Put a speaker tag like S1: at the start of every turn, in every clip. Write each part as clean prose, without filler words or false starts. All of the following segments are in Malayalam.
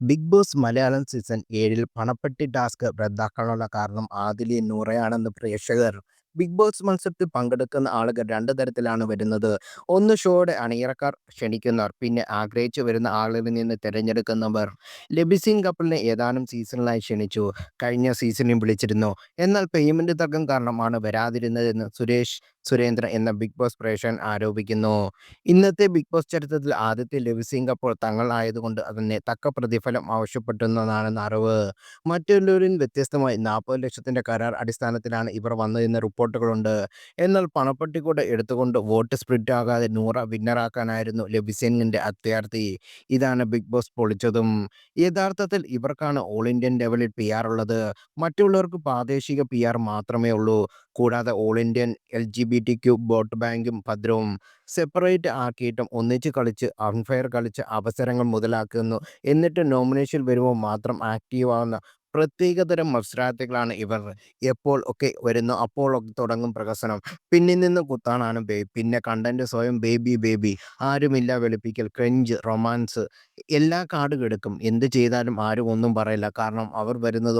S1: ബിഗ് ബോസ് മലയാളം സീസൺ 7 പണപ്പെട്ടി ടാസ്ക് റദ്ദാക്കാനുള്ള കാരണം ആദിലയും നൂറയാണെന്ന് പ്രേക്ഷകർ. ബിഗ് ബോസ് മത്സരത്തിൽ പങ്കെടുക്കുന്ന ആളുകൾ രണ്ട് തരത്തിലാണ് വരുന്നത്. ഒന്ന് ഷോയുടെ അണിയറക്കാർ ക്ഷണിക്കുന്നവർ, പിന്നെ ആഗ്രഹിച്ചു വരുന്ന ആളുകളിൽ നിന്ന് തിരഞ്ഞെടുക്കുന്നവർ. ലബിസിൻ കപ്പിളിനെ ഏതാനും സീസണിലായി ക്ഷണിച്ചു. കഴിഞ്ഞ സീസണിൽ വിളിച്ചിരുന്നു. എന്നാൽ പേയ്മെന്റ് തർക്കം കാരണമാണ് വരാതിരുന്നതെന്ന് സുരേഷ് സുരേന്ദ്ര എന്ന ബിഗ് ബോസ് പ്രേക്ഷകൻ ആരോപിക്കുന്നു. ഇന്നത്തെ ബിഗ് ബോസ് ചരിത്രത്തിൽ ആദ്യത്തെ ലബിസിൻ കപ്പോൾ തങ്ങളായതുകൊണ്ട് തന്നെ തക്ക പ്രതിഫലം ആവശ്യപ്പെടുന്നതാണെന്ന് അറിവ്. മറ്റുള്ളവരിൽ വ്യത്യസ്തമായി 40 ലക്ഷത്തിന്റെ കരാർ അടിസ്ഥാനത്തിലാണ് ഇവർ വന്നതെന്ന് റിപ്പോർട്ടുകളുണ്ട്. എന്നാൽ പണപ്പെട്ടി കൂടെ എടുത്തുകൊണ്ട് വോട്ട് സ്പ്ലിറ്റ് ആകാതെ നൂറ വിന്നറാക്കാനായിരുന്നു ലബിസെന്നിന്റെ അത്യാർത്തി. ഇതാണ് ബിഗ് ബോസ് പൊളിച്ചതും. യഥാർത്ഥത്തിൽ ഇവർക്കാണ് ഓൾ ഇന്ത്യൻ ലെവലിൽ PR ഉള്ളത്. മറ്റുള്ളവർക്ക് പ്രാദേശിക PR മാത്രമേ ഉള്ളൂ. കൂടാതെ ഓൾ ഇന്ത്യൻ LGBTQ വോട്ട് ബാങ്കും ഭദ്രവും. സെപ്പറേറ്റ് ആക്കിയിട്ടും ഒന്നിച്ച് കളിച്ച് അൺഫെയർ കളിച്ച് അവസരങ്ങൾ മുതലാക്കുന്നു. എന്നിട്ട് നോമിനേഷൻ വരുമ്പോൾ മാത്രം ആക്റ്റീവ് ആവുന്ന പ്രത്യേകതരം മത്സരാർത്ഥികളാണ് ഇവർ. എപ്പോൾ ഒക്കെ വരുന്നു അപ്പോൾ ഒക്കെ തുടങ്ങും പ്രഹസനം. പിന്നിൽ നിന്ന് കുത്താനാണ് പിന്നെ കണ്ടന്റ് സ്വയം ബേബി ബേബി, ആരുമില്ല വെളുപ്പിക്കൽ, ക്രഞ്ച്, റൊമാൻസ്, എല്ലാ കാർഡും എടുക്കും. എന്ത് ചെയ്താലും ആരും ഒന്നും പറയില്ല. കാരണം അവർ വരുന്നത്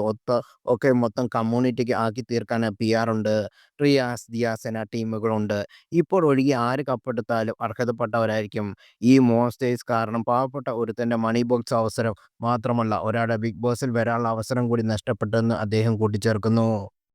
S1: ഒക്കെ മൊത്തം കമ്മ്യൂണിറ്റിക്ക് ആക്കി തീർക്കാൻ PR ഉണ്ട്. റിയാസ്, ദിയാസന ടീമുകളുണ്ട്. ഇപ്പോൾ ഒഴികെ ആര് കപ്പെടുത്താലും അർഹതപ്പെട്ടവരായിരിക്കും. ഈ മോൺസ്റ്റേഴ്സ് കാരണം പാവപ്പെട്ട ഒരുത്തന്റെ മണി ബോക്സ് അവസരം മാത്രമല്ല, ഒരാളുടെ ബിഗ് ബോസിൽ വരാനുള്ള അവസരം കൂടി നഷ്ടപ്പെട്ടെന്ന് അദ്ദേഹം കൂട്ടിച്ചേർക്കുന്നു.